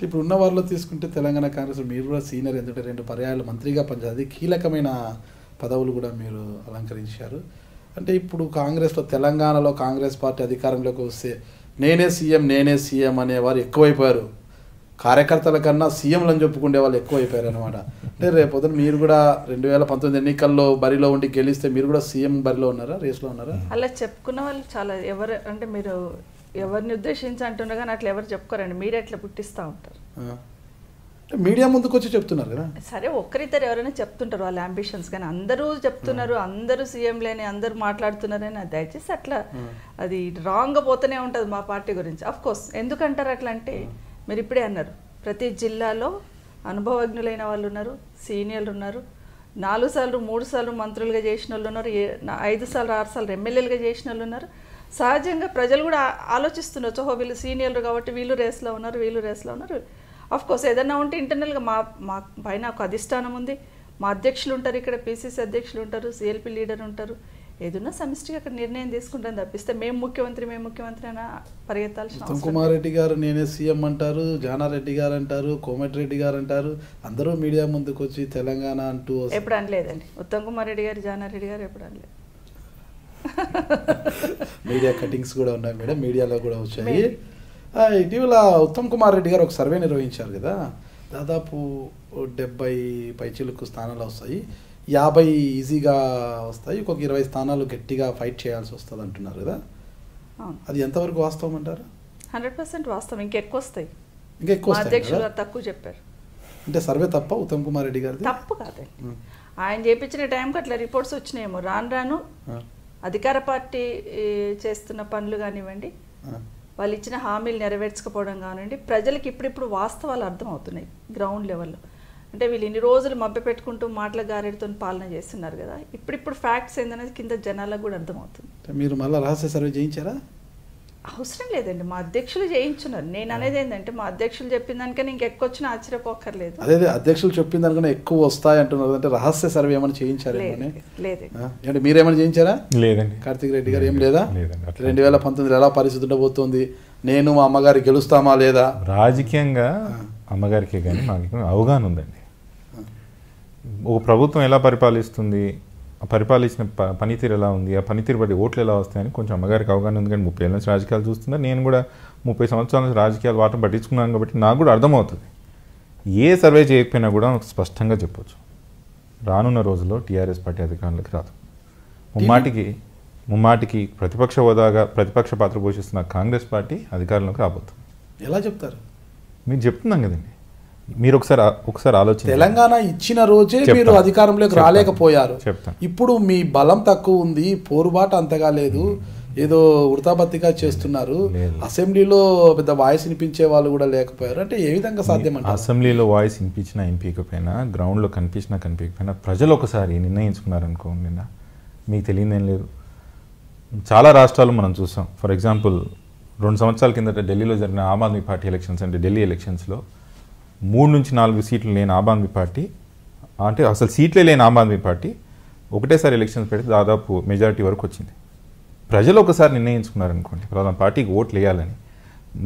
ఇప్పుడు ఉన్న వారిలో తీసుకుంటే తెలంగాణ కాంగ్రెస్ మీరు కూడా సీనియర్, ఎందుకంటే 2 పర్యాయాలు మంత్రిగా పనిచేది, కీలకమైన పదవులు కూడా మీరు అలంకరించారు. అంటే ఇప్పుడు కాంగ్రెస్లో, తెలంగాణలో కాంగ్రెస్ పార్టీ అధికారంలోకి వస్తే నేనే సీఎం అనేవారు ఎక్కువైపోయారు. కార్యకర్తల కన్నా సీఎంలను చెప్పుకునే వాళ్ళు ఎక్కువైపోయారు అనమాట. అంటే రేపొద్దున మీరు కూడా 2019 ఎన్నికల్లో బరిలో ఉండి గెలిస్తే మీరు కూడా సీఎం బరిలో ఉన్నారా, రేస్లో ఉన్నారా? అలా చెప్పుకున్న వాళ్ళు చాలా ఎవరు అంటే మీరు ఎవరిని ఉద్దేశించి అంటున్నారు కానీ అట్లా ఎవరు చెప్పుకోరండి, మీరు ఎట్లా పుట్టిస్తూ ఉంటారు. మీడియా ముందుకు వచ్చి చెప్తున్నారు కదా. సరే ఒక్కరిద్దరు ఎవరైనా చెప్తుంటారు వాళ్ళ అంబిషన్స్, కానీ అందరూ చెప్తున్నారు, అందరూ సీఎం లేని అందరూ మాట్లాడుతున్నారని దయచేసి అట్లా అది రాంగ్గా పోతూనే ఉంటుంది మా పార్టీ గురించి. అఫ్ కోర్స్ ఎందుకంటారు అట్లా అంటే మీరు ఇప్పుడే అన్నారు, ప్రతి జిల్లాలో అనుభవజ్ఞులైన వాళ్ళు ఉన్నారు, సీనియర్లు ఉన్నారు, 4 సార్లు 3 సార్లు మంత్రులుగా చేసిన వాళ్ళు ఉన్నారు, 5 సార్లు 6 సార్లు ఎమ్మెల్యేలుగా చేసిన వాళ్ళు ఉన్నారు. సహజంగా ప్రజలు కూడా ఆలోచిస్తుండొచ్చు, ఓహో వీళ్ళు సీనియర్లు కాబట్టి వీళ్ళు రేస్లో ఉన్నారు. అఫ్ కోర్స్ ఏదన్నా ఉంటే ఇంటర్నల్గా మా పైన ఒక అధిష్టానం ఉంది, మా అధ్యక్షులు ఉంటారు, ఇక్కడ పీసీసీ అధ్యక్షులు ఉంటారు, సిఎల్పి లీడర్ ఉంటారు, ఏదన్నా సమిష్టిగా అక్కడ నిర్ణయం తీసుకుంటాం తప్పిస్తే మేము ముఖ్యమంత్రి అని పరిగెత్తాల్సిన ఉత్తమ్ కుమార్ రెడ్డి గారు నేనే సీఎం అంటారు, జానారెడ్డి గారు అంటారు, కోమటిరెడ్డి గారు అంటారు, అందరూ మీడియా ముందుకు వచ్చి తెలంగాణ అంటూ ఎప్పుడు అనలేదండి. ఉత్తమ్ కుమార్ రెడ్డి గారు, జానారెడ్డి గారు ఎప్పుడు అనలేదు. మీడియా కటింగ్స్ కూడా ఉన్నాయి మేడం, మీడియాలో కూడా వచ్చాయి. ఇటీవల ఉత్తమ్ కుమార్ రెడ్డి గారు ఒక సర్వే నిర్వహించారు కదా, దాదాపు 70 పైచిలకు స్థానాలు వస్తాయి, 50 ఈజీగా వస్తాయి, ఒక 20 స్థానాలు గట్టిగా ఫైట్ చేయాల్సి వస్తుంది అంటున్నారు కదా. అది ఎంతవరకు వాస్తవం అంటారు? 100% వాస్తవం. ఇంకా ఎక్కువ వస్తాయి, అధ్యక్షులు తక్కువ చెప్పారు. అంటే సర్వే తప్ప ఉత్తమ్ కుమార్ రెడ్డి గారు తప్పు కాదండి, ఆయన చేపించిన టైంకి అట్లా రిపోర్ట్స్ వచ్చినాయేమో. రాను అధికార పార్టీ చేస్తున్న పనులు కానివ్వండి, వాళ్ళు ఇచ్చిన హామీలు నెరవేర్చకపోవడం కానివ్వండి, ప్రజలకు ఇప్పుడిప్పుడు వాస్తవాలు అర్థమవుతున్నాయి గ్రౌండ్ లెవెల్లో. అంటే వీళ్ళు ఇన్ని రోజులు మభ్య పెట్టుకుంటూ మాటల గారెడుతో పాలన చేస్తున్నారు కదా, ఇప్పుడు ఫ్యాక్ట్స్ ఏందనేది కింద జనాలకు కూడా అర్థమవుతుంది. మీరు మళ్ళీ రహస్య సర్వే చేయించారా? అవసరం లేదండి, మా అధ్యక్షులు చేయించున్నారు. నేను అనేది ఏంటంటే మా అధ్యక్షులు చెప్పిన దానికన్నా ఇంకెక్కువ వచ్చినా ఆశ్చర్యపోక్కర్లేదు. అదే అధ్యక్షులు చెప్పిన దానికన్నా ఎక్కువ వస్తాయి అంటున్నారు, అంటే రహస్య సర్వే ఏమైనా చేయించారు? లేదు. మీరేమైనా చేయించారా? లేదండి. కార్తిక్ రెడ్డి గారు ఏం లేదా? 2019 ఎలా పరిస్థితి ఉండబోతోంది, నేను మా అమ్మగారి గెలుస్తామా లేదా? రాజకీయంగా అమ్మగారికి కానీ మాకు అవగాహన ఉందండి. ఒక ప్రభుత్వం ఎలా పరిపాలిస్తుంది, పరిపాలించిన పనితీరు ఎలా ఉంది, ఆ పనితీరు బట్టి ఓట్లు ఎలా వస్తాయని కొంచెం అమ్మగారికి అవగాహన ఉంది. కానీ 30 ఏళ్ళ నుంచి రాజకీయాలు చూస్తున్నా, నేను కూడా 30 సంవత్సరాల నుంచి రాజకీయాలు వాటం పట్టించుకున్నాను కాబట్టి నాకు కూడా అర్థమవుతుంది. ఏ సర్వే చేయకపోయినా కూడా స్పష్టంగా చెప్పొచ్చు, రానున్న రోజుల్లో టీఆర్ఎస్ పార్టీ అధికారంలోకి రాదు. ముమ్మాటికి ప్రతిపక్ష హోదాగా ప్రతిపక్ష పాత్ర పోషిస్తున్న కాంగ్రెస్ పార్టీ అధికారంలోకి రాబోతుంది. ఎలా చెప్తారు? మీరు చెప్తున్నాం కదండి, మీరు ఒకసారి ఆలోచన. తెలంగాణ ఇచ్చిన రోజే మీరు అధికారంలోకి రాలేకపోయారు. ఇప్పుడు మీ బలం తక్కువ ఉంది, పోరుబాటు అంతగా లేదు, ఏదో వృతాబత్తిగా చేస్తున్నారు, అసెంబ్లీలో పెద్ద వాయిస్ వినిపించే వాళ్ళు కూడా లేకపోయారు. అంటే ఏ విధంగా సాధ్యం? అసెంబ్లీలో వాయిస్ వినిపించినా వినిపించకపోయినా, గ్రౌండ్లో కనిపించకపోయినా ప్రజలు ఒకసారి నిర్ణయించుకున్నారనుకో, నిన్న మీకు తెలియదేం లేదు. చాలా రాష్ట్రాలు మనం చూసాం. ఫర్ ఎగ్జాంపుల్ 2 సంవత్సరాల కిందట ఢిల్లీలో జరిగిన ఆమ్ ఆద్మీ పార్టీ ఎలక్షన్స్, అంటే ఢిల్లీ ఎలక్షన్స్లో 3 నుంచి 4 సీట్లు లేని ఆమ్ ఆద్మీ పార్టీ, అంటే అసలు సీట్లే లేని ఆమ్ ఆద్మీ పార్టీ ఒకటేసారి ఎలక్షన్స్ పెడితే దాదాపు మెజారిటీ వరకు వచ్చింది. ప్రజలు ఒకసారి నిర్ణయించుకున్నారనుకోండి పార్టీకి ఓట్లు వేయాలని,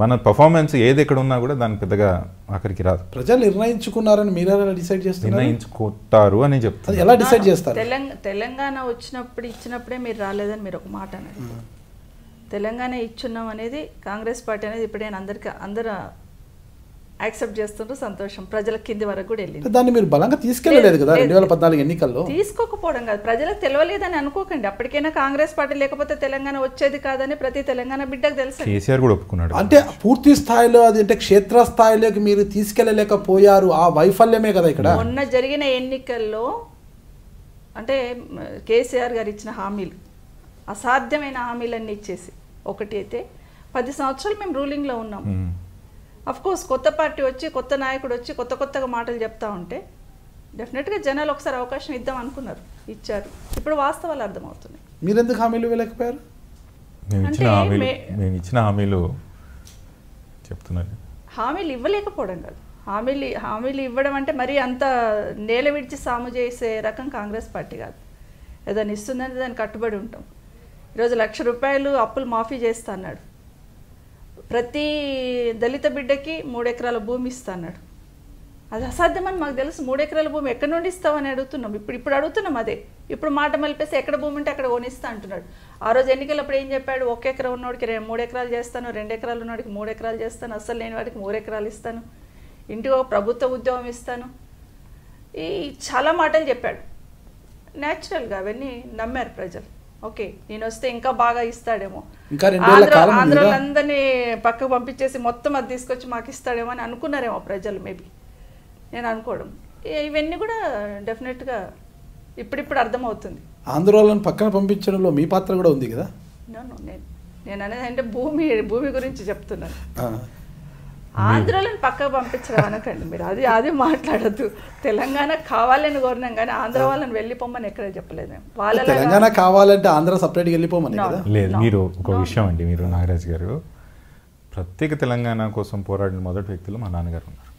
మన పర్ఫార్మెన్స్ ఏది ఎక్కడ ఉన్నా కూడా దాని పెద్దగా అక్కడికి రాదు. ప్రజలు నిర్ణయించుకున్నారని మీరు డిసైడ్ చేస్తారు? నిర్ణయించుకుంటారు అని చెప్తారు. ఎలా డిసైడ్ చేస్తారు? తెలంగాణ ఇచ్చినప్పుడే మీరు రాలేదని మీరు ఒక మాట అన్నారు. తెలంగాణ ఇచ్చున్నాం అనేది కాంగ్రెస్ పార్టీ అనేది ఇప్పుడైనా అందరూ యాక్సెప్ట్ చేస్తుండ్రు, సంతోషం. ప్రజల కింది వరకు కూడా వెళ్ళింది. దాన్ని మీరు బలంగా తీసుకెళ్ళలేదు కదా 2014 ఎన్నికల్లో. తీసుకోకపోవడం కాదు, ప్రజలకు తెలియలేదని అనుకోకండి. అప్పటికైనా కాంగ్రెస్ పార్టీ లేకపోతే తెలంగాణ వచ్చేది కాదని ప్రతి తెలంగాణ బిడ్డకు తెలుసు. కేసీఆర్ కూడా ఒప్పుకున్నాడు. అంటే పూర్తి స్థాయిలో అది అంటే క్షేత్రస్థాయిలోకి మీరు తీసుకెళ్ళలేకపోయారు, ఆ వైఫల్యమే కదా ఇక్కడ. మొన్న జరిగిన ఎన్నికల్లో అంటే కేసీఆర్ గారు ఇచ్చిన హామీలు, అసాధ్యమైన హామీలన్నీ ఇచ్చేసి, ఒకటి అయితే 10 సంవత్సరాలు మేము రూలింగ్లో ఉన్నాం. అఫ్కోర్స్ కొత్త పార్టీ వచ్చి, కొత్త నాయకుడు వచ్చి కొత్తగా మాటలు చెప్తా ఉంటే డెఫినెట్గా జనాలు ఒకసారి అవకాశం ఇద్దాం అనుకున్నారు, ఇచ్చారు. ఇప్పుడు వాస్తవాలు అర్థమవుతున్నాయి. మీరు ఎందుకు హామీలు ఇవ్వలేకపోయారు? మేము ఇచ్చిన హామీలు చెప్తున్నారు. హామీలు ఇవ్వలేకపోవడం కాదు, హామీలు ఇవ్వడం అంటే మరీ అంత నేల విడిచి సాము చేసే రకం కాంగ్రెస్ పార్టీ కాదు. ఏదైనా ఇస్తుందంటే దాన్ని కట్టుబడి ఉంటాం. ఈరోజు ₹1,00,000 అప్పులు మాఫీ చేస్తా అన్నాడు. ప్రతి దళిత బిడ్డకి 3 ఎకరాల భూమి ఇస్తా అన్నాడు. అది అసాధ్యమని మాకు తెలుసు. 3 ఎకరాల భూమి ఎక్కడి నుండి ఇస్తామని అడుగుతున్నాం. ఇప్పుడు అడుగుతున్నాం అదే. ఇప్పుడు మాట మలిపేసి ఎక్కడ భూమి ఉంటే అక్కడ కొనిస్తా అంటున్నాడు. ఆ రోజు ఎన్నికలప్పుడు ఏం చెప్పాడు? 1 ఎకరా ఉన్నోడికి 3 ఎకరాలు చేస్తాను, 2 ఎకరాలు ఉన్నోడికి 3 ఎకరాలు చేస్తాను, అస్సలు లేని వాడికి 3 ఎకరాలు ఇస్తాను, ఇంటికి ఒక ప్రభుత్వ ఉద్యోగం ఇస్తాను, ఈ చాలా మాటలు చెప్పాడు. న్యాచురల్గా అవన్నీ నమ్మారు ప్రజలు. ఓకే, నేను వస్తే ఇంకా బాగా ఇస్తాడేమో, ఆంధ్రలందరినీ పక్కకు పంపించేసి మొత్తం అది తీసుకొచ్చి మాకు ఇస్తాడేమో అని అనుకున్నారేమో ప్రజలు. మేబీ నేను అనుకోవడం. ఇవన్నీ కూడా డెఫినెట్గా ఇప్పుడిప్పుడు అర్థమవుతుంది. ఆంధ్రాలను పక్కన పంపించడంలో మీ పాత్ర కూడా ఉంది కదా? నేను అనేది అంటే భూమి గురించి చెప్తున్నాను. ఆంధ్రాలను పక్కకు పంపించడం అనకండి మీరు. అది మాట్లాడద్దు. తెలంగాణ కావాలని కోరినాం కానీ ఆంధ్ర వాళ్ళని వెళ్ళిపోమని ఎక్కడ చెప్పలేదు. వాళ్ళ తెలంగాణ కావాలంటే ఆంధ్ర సపరేట్గా వెళ్ళిపోమని లేదు. మీరు ఒక విషయం అండి, మీరు నాగరాజ్ గారు ప్రత్యేక తెలంగాణ కోసం పోరాడిన మొదటి వ్యక్తులు మా నాన్నగారు ఉన్నారు.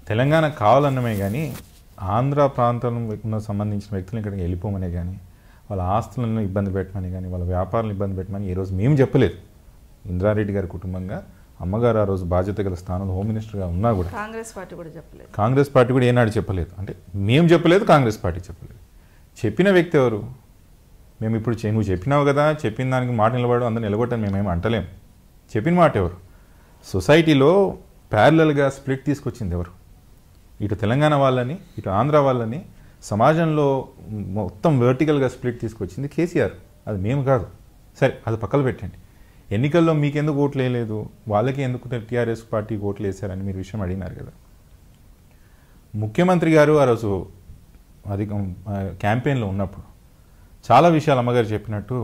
తెలంగాణ కావాలన్నమే కానీ ఆంధ్ర ప్రాంతంలో సంబంధించిన వ్యక్తులను ఇక్కడికి వెళ్ళిపోమనే కానీ వాళ్ళ ఆస్తులను ఇబ్బంది పెట్టమని కానీ వాళ్ళ వ్యాపారాలను ఇబ్బంది పెట్టమని ఈరోజు మేము చెప్పలేదు. ఇంద్రారెడ్డి గారి కుటుంబంగా అమ్మగారు ఆ రోజు బాధ్యత గల స్థానంలో హోమ్ మినిస్టర్గా ఉన్నా కూడా కాంగ్రెస్ పార్టీ కూడా చెప్పలేదు. కాంగ్రెస్ పార్టీ కూడా ఏనాడు చెప్పలేదు. అంటే మేము చెప్పలేదు, కాంగ్రెస్ పార్టీ చెప్పలేదు. చెప్పిన వ్యక్తి ఎవరు? మేము ఇప్పుడు నువ్వు చెప్పినావు కదా, చెప్పిన దానికి మాట నిలబడు, అందరూ నిలబడటని మేమేమి అంటలేం. చెప్పిన మాట ఎవరు? సొసైటీలో ప్యారలల్గా స్ప్లిట్ తీసుకొచ్చింది ఎవరు? ఇటు తెలంగాణ వాళ్ళని, ఇటు ఆంధ్ర వాళ్ళని సమాజంలో మొత్తం వర్టికల్గా స్ప్లిట్ తీసుకొచ్చింది కేసీఆర్. అది మేము కాదు. సరే, అది పక్కన పెట్టండి. ఎన్నికల్లో మీకెందుకు ఓట్లు వేయలేదు, వాళ్ళకి ఎందుకు టీఆర్ఎస్ పార్టీకి ఓట్లు వేశారని మీరు విషయం అడిగినారు కదా. ముఖ్యమంత్రి గారు ఆ రోజు క్యాంపెయిన్లో ఉన్నప్పుడు చాలా విషయాలు అమ్మగారు చెప్పినట్టు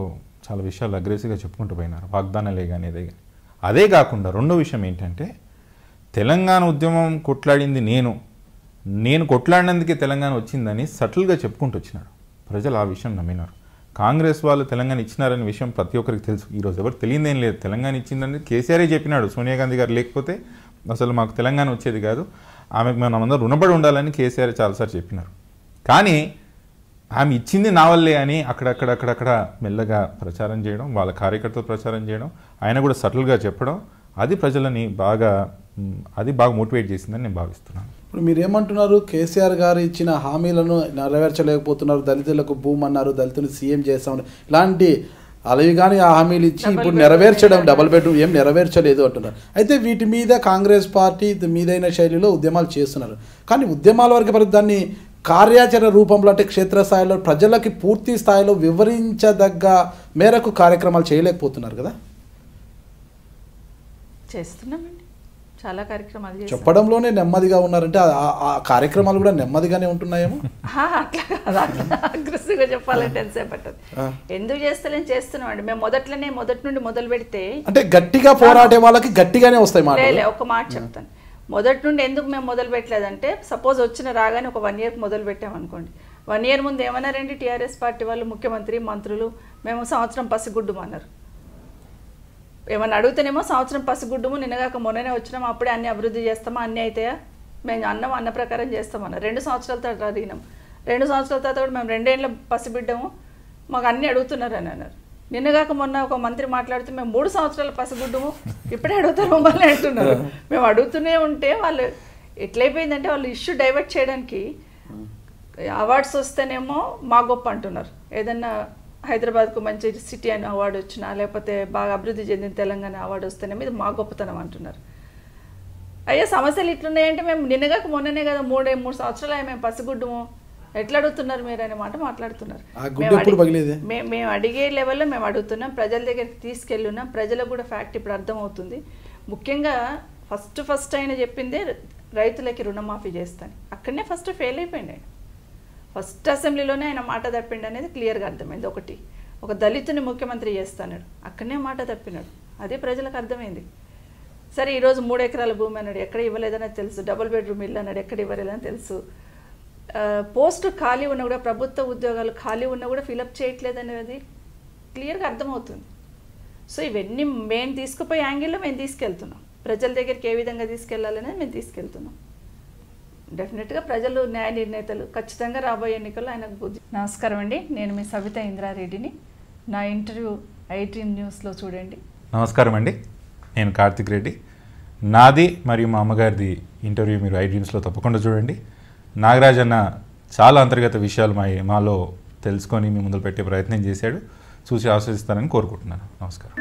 చాలా విషయాలు అగ్రెసివ్గా చెప్పుకుంటూ పోయినారు. వాగ్దానాలే కానీ అదే కానీ. అదే కాకుండా రెండో విషయం ఏంటంటే తెలంగాణ ఉద్యమం కొట్లాడింది నేను కొట్లాడినందుకే తెలంగాణ వచ్చిందని సటిల్గా చెప్పుకుంటూ వచ్చినాడు. ప్రజలు ఆ విషయం నమ్మినారు. కాంగ్రెస్ వాళ్ళు తెలంగాణ ఇచ్చినారనే విషయం ప్రతి ఒక్కరికి తెలుసు. ఈరోజు ఎవరు తెలియదేం లేదు. తెలంగాణ ఇచ్చిందని కేసీఆరే చెప్పినాడు. సోనియా గాంధీ గారు లేకపోతే అసలు మాకు తెలంగాణ వచ్చేది కాదు, ఆమెకు మనమందరం రుణపడి ఉండాలని కేసీఆర్ చాలాసార్లు చెప్పినారు. కానీ ఆమె ఇచ్చింది నా వల్లే అని అక్కడక్కడ మెల్లగా ప్రచారం చేయడం, వాళ్ళ కార్యకర్తలు ప్రచారం చేయడం, ఆయన కూడా సటిల్గా చెప్పడం, అది ప్రజలని బాగా మోటివేట్ చేసిందని నేను భావిస్తున్నాను. ఇప్పుడు మీరేమంటున్నారు? కేసీఆర్ గారు ఇచ్చిన హామీలను నెరవేర్చలేకపోతున్నారు. దళితులకు భూమి అన్నారు, దళితులు సీఎం చేస్తామని, ఇలాంటి అలవి కానీ ఆ హామీలు ఇచ్చి ఇప్పుడు నెరవేర్చడం, డబుల్ బెడ్రూమ్ ఏం నెరవేర్చలేదు అంటున్నారు. అయితే వీటి మీద కాంగ్రెస్ పార్టీ మీదైన శైలిలో ఉద్యమాలు చేస్తున్నారు. కానీ ఉద్యమాల వరకు దాన్ని కార్యాచరణ రూపంలో అంటే క్షేత్రస్థాయిలో ప్రజలకి పూర్తి స్థాయిలో వివరించదగ్గ మేరకు కార్యక్రమాలు చేయలేకపోతున్నారు కదా? చేస్తున్నామండి, చాలా కార్యక్రమాలు చెప్పడంలోనే నెమ్మదిగా ఉన్నారంటే ఆ కార్యక్రమాలు కూడా నెమ్మదిగానే ఉంటున్నాయేమో. అట్లా కాదు, అగ్రెసివ్గా చెప్పాలంటే ఎంతసేపు పట్టదు. ఎందుకు చేస్తున్నాం అండి. మేము మొదటి నుండి మొదలు పెడితే అంటే గట్టిగా పోరాడే వాళ్ళకి గట్టిగానే వస్తాయి మాట. ఒక మాట చెప్తాను. మొదటి నుండి ఎందుకు మేము మొదలు పెట్టలేదంటే సపోజ్ రాగానే ఒక 1 year మొదలు పెట్టామనుకోండి. 1 year ముందు ఏమన్నారండి టీఆర్ఎస్ పార్టీ వాళ్ళు, ముఖ్యమంత్రి, మంత్రులు, మేము సంవత్సరం పసిగుడ్డుము అన్నారు. ఏమన్నా అడుగుతానేమో సంవత్సరం పసిగుడ్డుము, నిన్నగాక మొన్ననే వచ్చినాము, అప్పుడే అన్ని అభివృద్ధి చేస్తామా, అన్నీ అవుతాయా, మేము అన్న ప్రకారం చేస్తామన్నారు. 2 సంవత్సరాల తర్వాత అడిగినాం. 2 సంవత్సరాల తర్వాత కూడా మేము 2 ఏళ్ళ పసిబిడ్డము, మాకు అన్నీ అడుగుతున్నారు అని అన్నారు. నిన్నగాక మొన్న ఒక మంత్రి మాట్లాడుతూ మేము 3 సంవత్సరాల పసిగుడ్డుము, ఇప్పుడే అడుగుతారు మమ్మల్ని అంటున్నారు. మేము అడుగుతూనే ఉంటే వాళ్ళు ఎట్లయిపోయిందంటే వాళ్ళు ఇష్యూ డైవర్ట్ చేయడానికి అవార్డ్స్ వస్తేనేమో మా గొప్ప అంటున్నారు. ఏదన్నా హైదరాబాద్కు మంచి సిటీ అని అవార్డు వచ్చినా, లేకపోతే బాగా అభివృద్ధి చెందిన తెలంగాణ అవార్డు వస్తేనేమో ఇది మా గొప్పతనం అంటున్నారు. అయ్యా సమస్యలు ఇట్లున్నాయంటే మేము నిన్నగాక మొన్ననే కదా 3 సంవత్సరాలు మేము పసిగుడ్డుము, ఎట్లా అడుగుతున్నారు మీరు అనే మాట మాట్లాడుతున్నారు. మేము అడిగే లెవెల్లో మేము అడుగుతున్నాం, ప్రజల దగ్గరికి తీసుకెళ్ళున్నాం. ప్రజలకు కూడా ఫ్యాక్ట్ ఇప్పుడు అర్థమవుతుంది. ముఖ్యంగా ఫస్ట్ ఆయన చెప్పిందే రైతులకి రుణమాఫీ చేస్తాను. అక్కడనే ఫస్ట్ ఫెయిల్ అయిపోయింది ఆయన. ఫస్ట్ అసెంబ్లీలోనే ఆయన మాట తప్పిండు అనేది క్లియర్గా అర్థమైంది. ఒక దళితుని ముఖ్యమంత్రి చేస్తాడు, అక్కడనే మాట తప్పినాడు. అదే ప్రజలకు అర్థమైంది. సరే ఈరోజు 3 ఎకరాల భూమి అన్నాడు, ఎక్కడ ఇవ్వలేదని తెలుసు. డబుల్ బెడ్రూమ్ ఇల్లు అన్నాడు, ఎక్కడ ఇవ్వలేదని తెలుసు. పోస్ట్ ఖాళీ ఉన్నా కూడా, ప్రభుత్వ ఉద్యోగాలు ఖాళీ ఉన్నా కూడా ఫిలప్ చేయట్లేదు అనేది క్లియర్గా అర్థమవుతుంది. సో ఇవన్నీ మేము తీసుకుపోయే యాంగిల్లో మేము తీసుకెళ్తున్నాం. ప్రజల దగ్గరికి ఏ విధంగా తీసుకెళ్లాలనేది మేము తీసుకెళ్తున్నాం. డెఫినెట్గా ప్రజలు న్యాయ నిర్ణేతలు ఖచ్చితంగా రాబోయే ఎన్నికల్లో ఆయనకు బుద్ధి. నమస్కారం అండి, నేను మీ సవిత ఇంద్రారెడ్డిని. నా ఇంటర్వ్యూ 18 న్యూస్లో చూడండి. నమస్కారం అండి, నేను కార్తిక్ రెడ్డి. నాది మరియు మా అమ్మగారిది ఇంటర్వ్యూ మీరు iDreamsలో తప్పకుండా చూడండి. నాగరాజ్ అన్న చాలా అంతర్గత విషయాలు మాలో తెలుసుకొని మీ ముందు పెట్టే ప్రయత్నం చేశాడు. చూసి ఆస్వాదిస్తానని కోరుకుంటున్నాను. నమస్కారం.